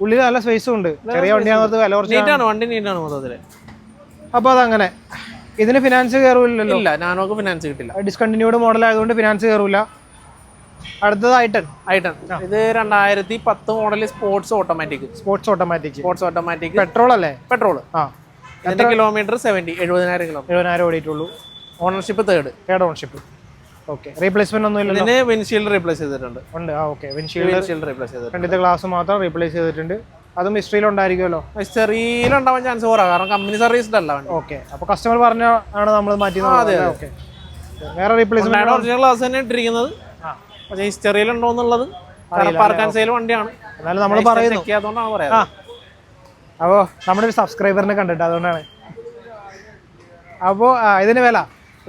A: ഉള്ളിൽ നല്ല സ്പേസും ഉണ്ട്. ചെറിയ വണ്ടിയാണെന്ന് വില കുറച്ച്
C: വണ്ടി നീറ്റാണ് മൊത്തത്തിൽ.
A: അപ്പോൾ അതങ്ങനെ. ഇതിന് ഫിനാൻസ് കയറില്ലല്ലോ?
C: ഇല്ല, നാനോക്ക് ഫിനാൻസ് കിട്ടില്ല.
A: ഡിസ്കണ്ടിന്യൂഡ് മോഡൽ ആയതുകൊണ്ട് ഫിനാൻസ് കയറില്ല. അടുത്തത് ഐട്ടൺ.
C: ഇത് 2010 മോഡൽ സ്പോർട്സ് ഓട്ടോമാറ്റിക്. പെട്രോൾ അല്ലേ? പെട്രോൾ. ഇതിന്റെ കിലോമീറ്റർ 70,000
A: കിലോമീറ്റർ ഓടിയിട്ടുള്ളൂ.
C: Ownership third
A: ownership. Okay. Replacement ഒന്നും ഇല്ല.
C: ഇതിന് വിൻഷീൽഡ് റീപ്ലേസ് ചെയ്തിട്ടുണ്ട്.
A: വിൻഷീൽഡ് റീപ്ലേസ് ചെയ്തിട്ടുണ്ട്. രണ്ടിത്തെ ഗ്ലാസ് മാത്രം റീപ്ലേസ് ചെയ്തിട്ടുണ്ട്. അതും ഹിസ്റ്ററിയിലുണ്ടായിരിക്കുമല്ലോ?
C: ഹിസ്റ്ററിയിലുണ്ടാവാൻ ചാൻസ് കുറവാണ്, കാരണം കമ്പനി സർവീസ്ഡ് അല്ല.
A: ഓക്കെ. അപ്പോൾ കസ്റ്റമർ പറഞ്ഞ ആണ് നമ്മൾ മാറ്റിയത്. ഓക്കെ. വേറെ റീപ്ലേസ്മെന്റ്
C: ഒറിജിനൽ ഗ്ലാസ് തന്നെ ഇട്ടിരിക്കുന്നത്. പക്ഷേ ഹിസ്റ്ററിയിലുണ്ടോ എന്നുള്ളത് പാർക്കാൻ സെയിൽ വണ്ടിയാണ്.
A: എന്നാലും നമ്മൾ പറയുന്നു.
C: അതുകൊണ്ടാണ് പറയാം.
A: അപ്പോൾ നമ്മുടെ ഒരു സബ്സ്ക്രൈബറിനെ കണ്ടിട്ട് അതുകൊണ്ടാണ്. അപ്പോൾ ഇതിന് വില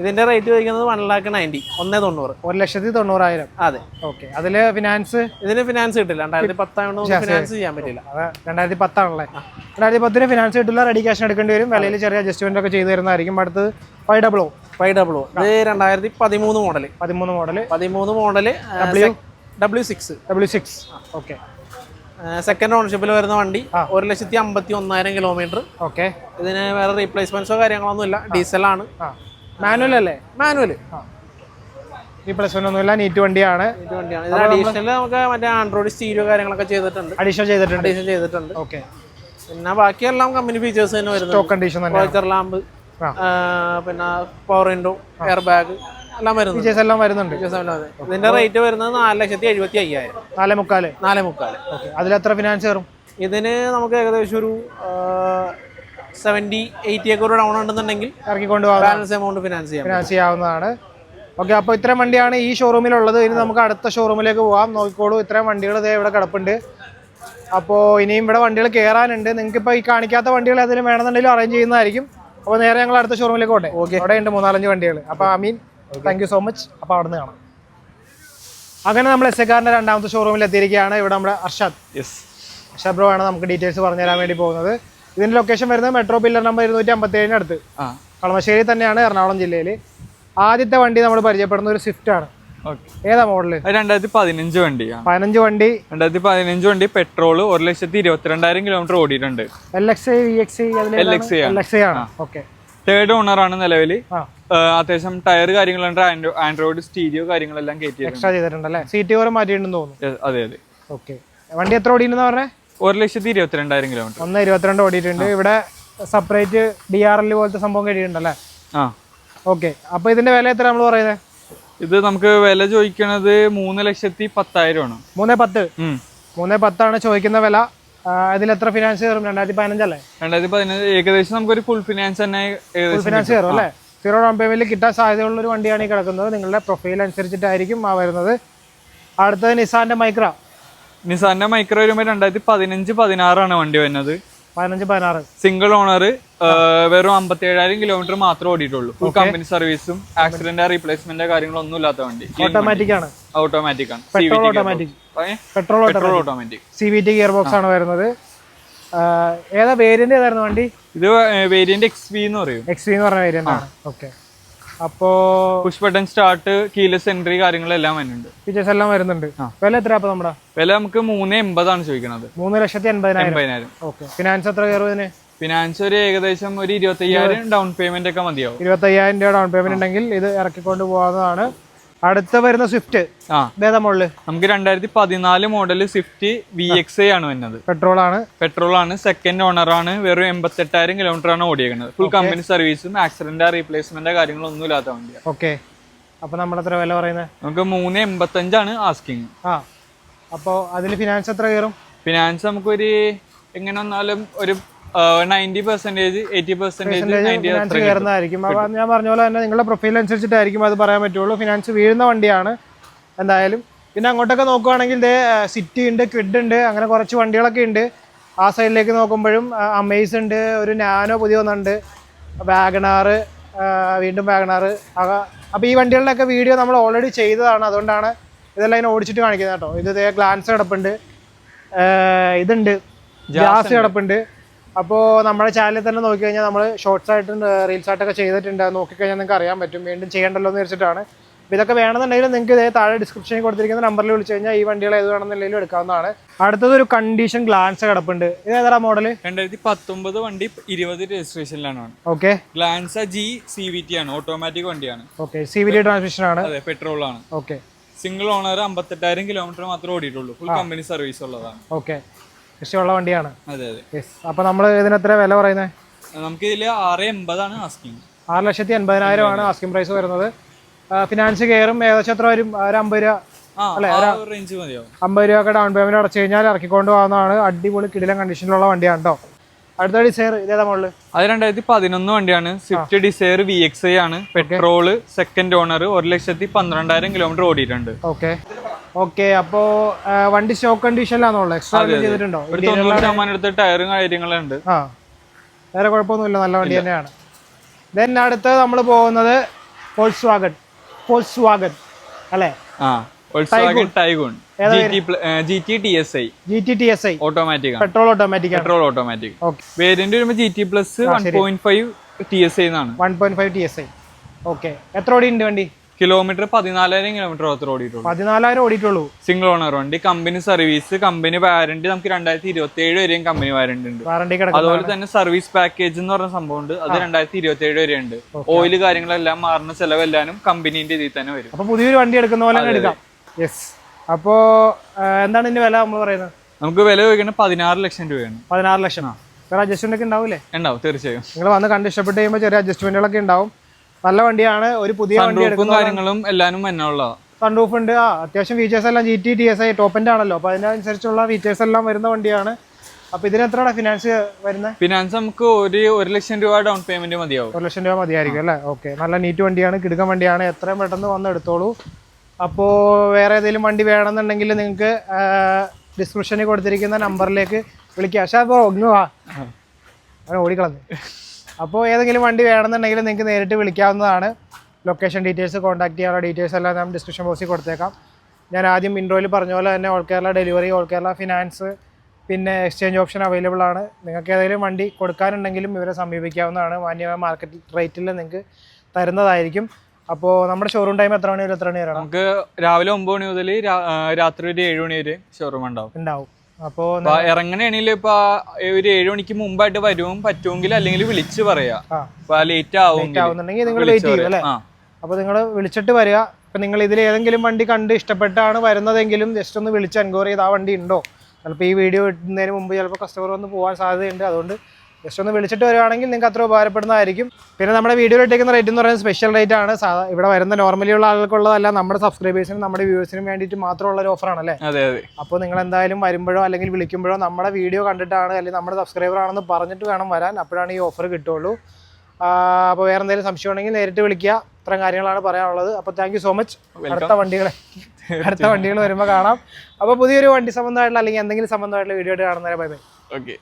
C: ഇതിന്റെ റേറ്റ് ചോദിക്കുന്നത് 1,90,000 1,90,000.
A: 1,90,000.
C: അതെ.
A: ഓക്കെ. അതില് ഫിനാൻസ്?
C: ഇതിന് ഫിനാൻസ് കിട്ടില്ല. 2010 ആയതുകൊണ്ട് ഫിനാൻസ് ചെയ്യാൻ പറ്റില്ല.
A: 2010 ആണല്ലേ. 2010 ഫിനാൻസ് കിട്ടില്ല, റെഡി ക്യാഷ് എടുക്കേണ്ടി വരും. വിലയിൽ ചെറിയ അഡ്ജസ്റ്റ്മെന്റ് ഒക്കെ ചെയ്തു തരുന്നതായിരിക്കും. അടുത്ത് 500.
C: ഇത് 2013 model. 13 model W6.
A: Okay.
C: Second ഓണർഷിപ്പിൽ വരുന്ന വണ്ടി. 1,51,000 കിലോമീറ്റർ.
A: ഓക്കെ.
C: ഇതിന് വേറെ റീപ്ലേസ്മെന്റ്സോ കാര്യങ്ങളൊന്നും ഇല്ല. ഡീസലാണ്.
A: മാനുവൽ അല്ലേ?
C: മാനുവൽ.
A: റീപ്ലേസ്മെന്റ് ഒന്നുമില്ല. നീറ്റ് വണ്ടിയാണ്.
C: ഇത് അഡീഷണൽ നമുക്ക് മറ്റേ ആൻഡ്രോയിഡ് സ്റ്റീരിയോ കാര്യങ്ങളൊക്കെ ചെയ്തിട്ടുണ്ട്.
A: അഡീഷണൽ ചെയ്തിട്ടുണ്ട്. ഓക്കെ.
C: പിന്നെ ബാക്കിയെല്ലാം കമ്പനി ഫീച്ചേഴ്സ് തന്നെ വരുന്നത്.
A: സ്റ്റോക്ക് കണ്ടീഷൻ തന്നെ.
C: വൈസർ ലാമ്പ്, പിന്നെ പവർ വിൻഡോ, എയർ ബാഗ് എല്ലാം വരുന്നുണ്ട്.
A: ഫീച്ചേഴ്സ് എല്ലാം വരുന്നുണ്ട്.
C: ഇതിന്റെ റേറ്റ് വരുന്നത് 4,75,000. 4,45,000.
A: ഓക്കെ. അതിലെത്ര ഫിനാൻസ് കയറും?
C: ഇതിന് നമുക്ക് ഏകദേശം ഒരു 70-80 ഒക്കെ ഒരു ഡൗൺ ഉണ്ടെന്നുണ്ടെങ്കിൽ
A: ഇറക്കിക്കൊണ്ട്
C: ബാലൻസ് എമൗണ്ട് ഫിനാൻസ്
A: ചെയ്യാവുന്നതാണ്. ഓക്കെ. അപ്പോൾ ഇത്രയും വണ്ടിയാണ് ഈ ഷോറൂമിലുള്ളത്. ഇനി നമുക്ക് അടുത്ത ഷോറൂമിലേക്ക് പോകാം. നോക്കിക്കോളൂ, ഇത്രയും വണ്ടികൾ ഇതേ ഇവിടെ കിടപ്പുണ്ട്. അപ്പോൾ ഇനിയും ഇവിടെ വണ്ടികൾ കയറാനുണ്ട്. നിങ്ങൾക്ക് ഇപ്പോൾ ഈ കാണിക്കാത്ത വണ്ടികൾ ഏതെങ്കിലും വേണമെന്നുണ്ടെങ്കിലും അറേഞ്ച് ചെയ്യുന്നതായിരിക്കും. അപ്പോൾ നേരെ ഞങ്ങൾ അടുത്ത ഷോറൂമിലേക്ക് പോട്ടെ. ഓക്കെ. അവിടെ ഉണ്ട് 3-4 വണ്ടികൾ. അപ്പോൾ അമീൻ, താങ്ക് യു സോ മച്ച്. അപ്പോൾ അവിടെ നിന്ന് കാണാം. അങ്ങനെ നമ്മൾ എസ്എക്കാറിൻ്റെ രണ്ടാമത്തെ ഷോറൂമിൽ എത്തിയിരിക്കുകയാണ്. ഇവിടെ നമ്മുടെ അർഷാദ് ബ്രോ ആണ് നമുക്ക് ഡീറ്റെയിൽസ് പറഞ്ഞു തരാൻ വേണ്ടി പോകുന്നത്. ഇതിന്റെ ലൊക്കേഷൻ വരുന്നത് മെട്രോ പില്ലർ നമ്പർ 257 അടുത്ത്, കളമശ്ശേരി തന്നെയാണ്, എറണാകുളം ജില്ലയിൽ. ആദ്യത്തെ വണ്ടി നമ്മൾ പരിചയപ്പെടുന്ന ഒരു സ്വിഫ്റ്റ് ആണ്. ഏതാ മോഡല്?
B: 2015 വണ്ടിയാണ്.
A: 2015
B: വണ്ടി. പെട്രോൾ 1,22,000 കിലോമീറ്റർ ഓടിയിട്ടുണ്ട്.
A: LXi VXi ആണ്. ഓക്കെ.
B: തേർഡ് ഓണർ ആണ് നിലവിൽ. അത്യാവശ്യം ടയർ കാര്യങ്ങളുണ്ട്, ആൻഡ്രോയിഡ് സ്റ്റീരിയോ കാര്യങ്ങളെല്ലാം
A: എക്സ്ട്രാ ചെയ്തിട്ടുണ്ടല്ലേ. സീറ്റ് കവർ മാറ്റിയിട്ടുണ്ടെന്ന് തോന്നുന്നു.
B: അതെ.
A: ഓക്കെ. വണ്ടി എത്ര ഓടിയിട്ടുണ്ടെന്ന് പറഞ്ഞേ?
B: 1,22,000 കിലോമീറ്റർ.
A: 1,22 ഓടിയിട്ടുണ്ട്. ഇവിടെ സെപ്പറേറ്റ് DRL പോലത്തെ സംഭവം കഴിയുന്നുണ്ടല്ലേ? ഓക്കെ. അപ്പൊ ഇതിന്റെ വില എത്ര നമ്മൾ പറയുന്നത്?
B: ഇത് നമുക്ക് വില ചോദിക്കണത് 3,10,000 ആണ്.
A: 3,10 ചോദിക്കുന്ന വില. ഇതിൽ എത്ര ഫിനാൻസ് കയറും? 2015 അല്ലേ?
B: 2015 ഏകദേശം നമുക്കൊരു ഫുൾ ഫിനാൻസ് തന്നെ
A: ഫിനാൻസ് കയറും അല്ലേ? 0 ഡൗൺ പേയ്മെന്റിൽ കിട്ടാൻ സാധ്യതയുള്ള ഒരു വണ്ടിയാണ് ഈ കിടക്കുന്നത്. നിങ്ങളുടെ പ്രൊഫൈൽ അനുസരിച്ചിട്ടായിരിക്കും വരുന്നത്. അടുത്തത് നിസാന്റെ മൈക്ര വരുമ്പോൾ 2015-16 ആണ് വണ്ടി വരുന്നത്. 15-16
B: സിംഗിൾ ഓണർ, വെറും 57,000 കിലോമീറ്റർ മാത്രമേ ഓടിയിട്ടുള്ളൂ. ഫുൾ കമ്പനി സർവീസും ആക്സിഡന്റ് റീപ്ലേസ്മെന്റ് കാര്യങ്ങളൊന്നും ഇല്ലാത്ത വണ്ടി. ഓട്ടോമാറ്റിക് ആണ്. Petrol automatic
A: CVT gear box ആണ് വരുന്നത്. ഏതാ വേരിയന്റ് ഏതായിരുന്നു വണ്ടി?
B: ഇത് വേരിയന്റ് XV എന്ന് പറയും.
A: XV എന്ന് പറഞ്ഞ വേരിയന്റ് ആണ്. ഓക്കെ. അപ്പോ
B: push button start, keyless entry കാര്യങ്ങളെല്ലാം വരുന്നുണ്ട്.
A: ഫീച്ചേഴ്സ് എല്ലാം വരുന്നുണ്ട്. വില എത്ര? അപ്പൊ നമ്മുടെ
B: വില നമുക്ക് 3,80,000 ആണ് ചോദിക്കുന്നത്.
A: 3,80,000. ഓക്കെ. ഫിനാൻസ് എത്ര കയറും ഇതിന്?
B: ഫിനാൻസ് ഒരു ഏകദേശം ഒരു 25,000 ഡൗൺ പേയ്മെന്റ് ഒക്കെ മതിയാവും.
A: 25,000 രൂപ ഡൗൺ പേയ്മെന്റ് ഉണ്ടെങ്കിൽ ഇത് ഇറക്കിക്കൊണ്ട് പോകാവുന്നതാണ്. അടുത്ത വരുന്ന സ്വിഫ്റ്റ് ഏതാ മോഡല്?
B: നമുക്ക് 2014 മോഡല് സ്വിഫ്റ്റ് VXi ആണ് വരുന്നത്. പെട്രോൾ ആണ്. സെക്കൻഡ് ഓണർ ആണ്. വെറും 88,000 കിലോമീറ്റർ ആണ് ഓടിയേക്കുന്നത്. ഫുൾ കമ്പനി സർവീസും ആക്സിഡന്റ് റീപ്ലേസ്മെന്റ് കാര്യങ്ങളൊന്നും ഇല്ലാത്ത വണ്ടിയാണ്.
A: ഓക്കെ. അപ്പൊ നമ്മൾ എത്ര വില പറയുന്നത്?
B: നമുക്ക് 3,85 ആണ് ആസ്കിങ്.
A: അപ്പൊ അതിൽ ഫിനാൻസ് എത്ര കയറും?
B: ഫിനാൻസ് നമുക്കൊരു എങ്ങനെ വന്നാലും ഒരു 90%, 80%
A: കയറുന്നതായിരിക്കും. അപ്പൊ ഞാൻ പറഞ്ഞ പോലെ തന്നെ നിങ്ങളുടെ പ്രൊഫൈൽ അനുസരിച്ചിട്ടായിരിക്കും അത് പറയാൻ പറ്റുള്ളൂ. ഫിനാൻസ് വീഴുന്ന വണ്ടിയാണ് എന്തായാലും. പിന്നെ അങ്ങോട്ടൊക്കെ നോക്കുവാണെങ്കിൽ സിറ്റി ഉണ്ട്, ക്വിഡ് ഉണ്ട്, അങ്ങനെ കുറച്ച് വണ്ടികളൊക്കെ ഉണ്ട്. ആ സൈഡിലേക്ക് നോക്കുമ്പോഴും അമേസ് ഉണ്ട്, ഒരു നാനോ പുതിയ ഒന്നുണ്ട്, വാഗണാറ്, വീണ്ടും വാഗണാറ്. അപ്പോൾ ഈ വണ്ടികളിലൊക്കെ വീഡിയോ നമ്മൾ ഓൾറെഡി ചെയ്തതാണ്, അതുകൊണ്ടാണ് ഇതെല്ലാം ഇതിനെ ഓടിച്ചിട്ട് കാണിക്കുന്നത് കേട്ടോ. ഇത് ഗ്ലാൻസ് കിടപ്പുണ്ട്, ഇതുണ്ട് ജാസ് കിടപ്പുണ്ട്. അപ്പോൾ നമ്മുടെ ചാനലിൽ തന്നെ നോക്കിക്കഴിഞ്ഞാൽ നമ്മൾ ഷോർട്സ് ആയിട്ടും റീൽസ് ആയിട്ടൊക്കെ ചെയ്തിട്ടുണ്ട്. നോക്കിക്കഴിഞ്ഞാൽ നിങ്ങൾക്ക് അറിയാൻ പറ്റും. വീണ്ടും ചെയ്യണ്ടല്ലോ എന്ന് വെച്ചിട്ടാണ്. അപ്പോൾ ഇതൊക്കെ വേണമെന്നുണ്ടെങ്കിൽ നിങ്ങൾക്ക് ഇതേ താഴെ ഡിസ്ക്രിപ്ഷനിൽ കൊടുത്തിരിക്കുന്ന നമ്പറിൽ വിളിച്ചു കഴിഞ്ഞാൽ ഈ വണ്ടികൾ ഏത് വേണമെന്നുണ്ടെങ്കിലും എടുക്കാവുന്നതാണ്. അടുത്തത് ഒരു കണ്ടീഷൻ ഗ്ലാൻസ് കിടപ്പുണ്ട്. ഇത് ഏതാ മോഡൽ?
B: 2019 വണ്ടി 20 രജിസ്ട്രേഷനിലാണ്.
A: ഓക്കെ.
B: ഗ്ലാൻസ G CVT ആണ്, ഓട്ടോമാറ്റിക് വണ്ടിയാണ്.
A: ഓക്കെ. CVT ട്രാൻസ്മിഷൻ ആണ്.
B: അതെ, പെട്രോൾ ആണ്.
A: ഓക്കെ.
B: സിംഗിൾ ഓണർ, 58,000 കിലോമീറ്റർ മാത്രമേ ഓടിയിട്ടുള്ളൂ. ഫുൾ കമ്പനി സർവീസ് ഉള്ളതാണ്.
A: ഓക്കെ. ഇഷ്ടമുള്ള വണ്ടിയാണ്.
B: അതെ.
A: അപ്പൊ നമ്മൾ ഇതിന് എത്ര വില പറയുന്നത്?
B: നമുക്ക് ഇതില് 6,80,000 ആണ് ആസ്കിങ്.
A: 6,80,000 ആണ് ആസ്കിങ് പ്രൈസ് വരുന്നത്. ഫിനാൻസ് കയറും ഏകദേശം എത്ര വരും? ഒരു 50 രൂപ അല്ലെ? 50 രൂപ ഒക്കെ ഡൗൺ പേയ്മെന്റ് അടച്ചു കഴിഞ്ഞാൽ ഇറക്കിക്കൊണ്ട് പോകുന്നതാണ്. അടിപൊളി കിടിലൻ കണ്ടീഷനിലുള്ള വണ്ടിയാണ് കേട്ടോ. അടുത്ത ഡിസയർ ഇതേതാ മോഡല്?
B: അത് 2011 വണ്ടിയാണ്. സ്വിഫ്റ്റ് ഡിസയർ VXi ആണ്. പെട്രോള്, സെക്കൻഡ് ഓണർ, 1,12,000 കിലോമീറ്റർ ഓടിയിട്ടുണ്ട്.
A: ഓക്കെ. അപ്പോ വണ്ടി സ്റ്റോക്ക് കണ്ടീഷനിലാണുള്ളത്? എക്സ്ട്രാ ചെയ്തിട്ടുണ്ടോ?
B: 90% എടുത്ത ടയറും കാര്യങ്ങളുണ്ട്.
A: വേറെ കുഴപ്പമൊന്നുമില്ല, നല്ല വണ്ടി തന്നെയാണ്. ദെൻ അടുത്ത് നമ്മൾ പോകുന്നത് ഫോൾക്സ്വാഗൻ അല്ലേ?
B: Volkswagen Tiguan GT TSI automatic
A: petrol automatic.
B: Variant വരുമ്പോൾ GT പ്ലസ് 1.5 TSI എന്നാണ്.
A: 1.5 TSI. ഓക്കെ. എത്ര ഓടി ഉണ്ട് വണ്ടി?
B: കിലോമീറ്റർ 14,000 കിലോമീറ്റർ ഓടിയിട്ടുള്ളൂ.
A: 14,000 ഓടിയിട്ടുള്ളൂ.
B: സിംഗിൾ ഓണർ വണ്ടി. കമ്പനി സർവീസ്, കമ്പനി വാറണ്ടി നമുക്ക് 2027 വരെയും കമ്പനി വാറണ്ടി ഉണ്ട്. അതുപോലെ തന്നെ സർവീസ് പാക്കേജ് എന്ന് പറഞ്ഞ സംഭവം ഉണ്ട്. അത് 2027 വരെ ഉണ്ട്. ഓയിൽ കാര്യങ്ങളെല്ലാം മാറുന്ന ചെലവെല്ലാനും കമ്പനീന്റെ ഇതിൽ തന്നെ വരും.
A: അപ്പൊ പുതിയൊരു വണ്ടി എടുക്കുന്ന പോലെ എടുക്കാം. യെസ്. അപ്പോ എന്താണ് ഇതിന്റെ വില നമ്മൾ പറയുന്നത്?
B: നമുക്ക് വില ചോദിക്കുന്നത് 16 ലക്ഷം രൂപയാണ്.
A: 16 ലക്ഷം. വേറെ അഡ്ജസ്റ്റ്മെന്റ് ഒക്കെ ഉണ്ടാവില്ലേ?
B: ഉണ്ടാവും, തീർച്ചയായും.
A: നിങ്ങൾ വന്ന് കണ്ട് ഇഷ്ടപ്പെട്ട് കഴിയുമ്പോൾ ചെറിയ അഡ്ജസ്റ്റ്മെന്റുകളൊക്കെ ഉണ്ടാവും. നല്ല വണ്ടിയാണ്. ഒരു പുതിയ വണ്ടി
B: കാര്യങ്ങളും എല്ലാനും എന്നുള്ളതാണ്.
A: സൺറൂഫ് ഉണ്ട്. അത്യാവശ്യം ഫീച്ചേഴ്സ് എല്ലാം GT TSI ടോപ്പ് എൻഡ് ആണല്ലോ. അപ്പൊ അതിനനുസരിച്ചുള്ള ഫീച്ചേഴ്സ് എല്ലാം വരുന്ന വണ്ടിയാണ്. അപ്പൊ ഇതിന് എത്രയാണ് ഫിനാൻസ് വരുന്നത്?
B: ഫിനാൻസ് നമുക്ക് 1 ലക്ഷം രൂപ ഡൗൺ പേയ്മെന്റ് മതിയാവും.
A: 1 ലക്ഷം രൂപ മതിയായിരിക്കും അല്ലേ? ഓക്കെ. നല്ല നീറ്റ് വണ്ടിയാണ്, കിടുക്കൻ വണ്ടിയാണ്. എത്രയും പെട്ടെന്ന് വന്ന് എടുത്തോളൂ. അപ്പോൾ വേറെ ഏതെങ്കിലും വണ്ടി വേണമെന്നുണ്ടെങ്കിൽ നിങ്ങൾക്ക് ഡിസ്ക്രിപ്ഷനിൽ കൊടുത്തിരിക്കുന്ന നമ്പറിലേക്ക് വിളിക്കുക. പക്ഷേ അപ്പോൾ ഒന്ന് വാ, അങ്ങനെ ഓടിക്കളഞ്ഞു. അപ്പോൾ ഏതെങ്കിലും വണ്ടി വേണമെന്നുണ്ടെങ്കിൽ നിങ്ങൾക്ക് നേരിട്ട് വിളിക്കാവുന്നതാണ്. ലൊക്കേഷൻ ഡീറ്റെയിൽസ്, കോൺടാക്ട് ചെയ്യാനുള്ള ഡീറ്റെയിൽസ് എല്ലാം ഞാൻ ഡിസ്ക്രിപ്ഷൻ ബോക്സിൽ കൊടുത്തേക്കാം. ഞാൻ ആദ്യം ഇൻട്രോയിൽ പറഞ്ഞ പോലെ തന്നെ all Kerala delivery, all Kerala finance, പിന്നെ എക്സ്ചേഞ്ച് ഓപ്ഷൻ അവൈലബിൾ ആണ്. നിങ്ങൾക്ക് ഏതെങ്കിലും വണ്ടി കൊടുക്കാനുണ്ടെങ്കിലും ഇവരെ സമീപിക്കാവുന്നതാണ്. മാന്യമായ മാർക്കറ്റ് റേറ്റിൽ നിങ്ങൾക്ക് തരുന്നതായിരിക്കും. അപ്പോൾ നമ്മുടെ ഷോറൂം ടൈം എത്ര മണി വരെ വരണം?
B: നമുക്ക് രാവിലെ 9 മണി മുതൽ രാത്രി ഒരു 7 മണി വരെ ഷോറൂം ഉണ്ടാവും. അപ്പോൾ ഇറങ്ങണേണെങ്കിൽ ഇപ്പൊ ഒരു 7 മണിക്ക് മുമ്പായിട്ട് വരും പറ്റുമെങ്കിൽ, അല്ലെങ്കിൽ വിളിച്ച് പറയാ. ലേറ്റ്
A: ആവുന്നുണ്ടെങ്കിൽ നിങ്ങൾ വെയിറ്റ് ചെയ്യും അല്ലേ? അപ്പോൾ നിങ്ങൾ വിളിച്ചിട്ട് വരിക. ഇപ്പം നിങ്ങൾ ഇതിൽ ഏതെങ്കിലും വണ്ടി കണ്ട് ഇഷ്ടപ്പെട്ടാണ് വരുന്നതെങ്കിലും ജസ്റ്റ് ഒന്ന് വിളിച്ച് എൻക്വയറി ചെയ്ത് ആ വണ്ടി ഉണ്ടോ. ചിലപ്പോൾ ഈ വീഡിയോ ഇടുന്നതിന് മുമ്പ് ചിലപ്പോൾ കസ്റ്റമർ ഒന്ന് പോകാൻ സാധ്യതയുണ്ട്. അതുകൊണ്ട് ജസ്റ്റ് ഒന്ന് വിളിച്ചിട്ട് വരുവാണെങ്കിൽ നിങ്ങൾക്ക് അത്ര ഉപകാരപ്പെടുന്നതായിരിക്കും. പിന്നെ നമ്മുടെ വീഡിയോയിൽ ഇട്ടേക്കുന്ന റേറ്റ് എന്ന് പറയുന്നത് സ്പെഷ്യൽ റേറ്റ് ആണ്. ഇവിടെ വരുന്ന നോർമലി ഉള്ള ആൾക്കുള്ളതല്ല, നമ്മുടെ സബ്സ്ക്രൈബേഴ്സിനും നമ്മുടെ വ്യൂവേഴ്സിനും വേണ്ടിയിട്ട് മാത്രമുള്ള ഒരു ഓഫറാണ് അല്ലേ? അപ്പോൾ നിങ്ങൾ എന്തായാലും വരുമ്പോഴോ അല്ലെങ്കിൽ വിളിക്കുമ്പോഴോ നമ്മുടെ വീഡിയോ കണ്ടിട്ടാണ് അല്ലെങ്കിൽ നമ്മുടെ സബ്സ്ക്രൈബർ ആണെന്ന് പറഞ്ഞിട്ട് വേണം വരാൻ. അപ്പോഴാണ് ഈ ഓഫർ കിട്ടുള്ളൂ. അപ്പോൾ വേറെ എന്തെങ്കിലും സംശയം ഉണ്ടെങ്കിൽ നേരിട്ട് വിളിക്കുക. ഇത്രയും കാര്യങ്ങളാണ് പറയാനുള്ളത്. അപ്പോൾ താങ്ക് യു സോ മച്ച്. അടുത്ത വണ്ടികൾ വരുമ്പോൾ കാണാം. അപ്പോൾ പുതിയൊരു വണ്ടി സംബന്ധമായിട്ടുള്ള അല്ലെങ്കിൽ എന്തെങ്കിലും സംബന്ധമായിട്ടുള്ള വീഡിയോ ആയിട്ട് കാണുന്നവരെ ബൈ ബൈ.
B: ഓക്കെ.